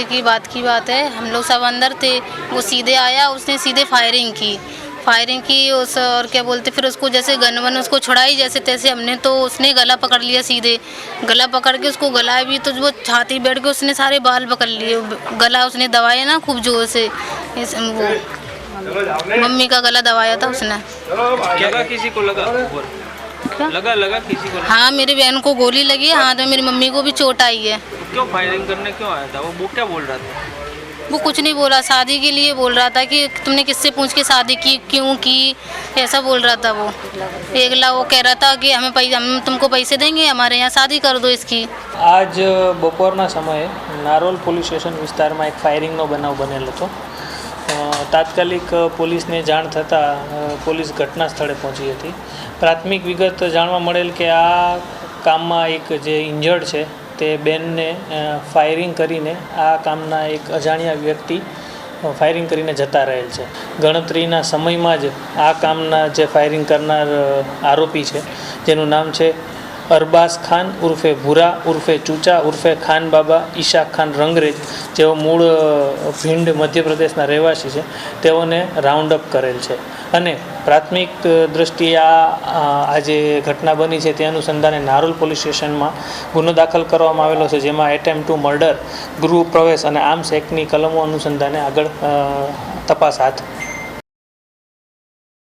की बात है, हम लोग सब अंदर थे, वो सीधे आया, उसने सीधे फायरिंग की उस और क्या बोलते, फिर उसको जैसे गन वन उसको छुड़ाई जैसे तैसे हमने, तो उसने गला पकड़ लिया, सीधे गला पकड़ के उसको गलाया भी, तो वो छाती बैठ के उसने सारे बाल पकड़ लिए, गला उसने दबाया ना खूब जोर से, वो मम्मी का गला दबाया था उसने। लगा किसी को लगा लगा किसी को? हाँ, मेरी बहन को गोली लगी है हाथ में, मेरी मम्मी को भी चोट आई है। क्यों फायरिंग करने क्यों आया था वो क्या बोल रहा था? वो कुछ नहीं बोला, शादी के लिए बोल रहा था कि तुमने किससे पूछ के शादी की, क्यों की, ऐसा बोल रहा था। वो एकला वो कह रहा था कि हम तुमको पैसे देंगे, हमारे यहाँ शादी कर दो इसकी। आज બપોરના સમયે નારોલ પોલીસ સ્ટેશન વિસ્તારમાં એક ફાયરિંગનો બનાવ બનેલો હતો। તાત્કાલિક પોલીસને જાણ થતાં પોલીસ ઘટના સ્થળે પહોંચી હતી। પ્રાથમિક વિગત જાણવા મળેલ કે આ કામમાં એક જે ઇન્જર્ડ છે તે બેનને ફાયરિંગ કરીને આ કામના એક અજાણ્યા વ્યક્તિ ફાયરિંગ કરીને જતા રહેલ છે। ગણતરીના સમયમાં જ આ કામના જે ફાયરિંગ કરનાર આરોપી છે જેનું નામ છે અરબાઝ ખાન ઉર્ફે ભૂરા ઉર્ફે ચૂચા ઉર્ફે ખાન બાબા ઈશા ખાન રંગરેજ, જેઓ મૂળ ભીંડ મધ્યપ્રદેશના રહેવાસી છે, તેઓને રાઉન્ડ અપ કરેલ છે। અને પ્રાથમિક દૃષ્ટિએ આ જે ઘટના બની છે તે અનુસંધાને નારોલ પોલીસ સ્ટેશનમાં ગુનો દાખલ કરવામાં આવેલો છે, જેમાં એટેમ્પ્ટ ટુ મર્ડર, ગૃહ પ્રવેશ અને આર્મ્સ એક્ટની કલમો અનુસંધાને આગળ તપાસ હાથ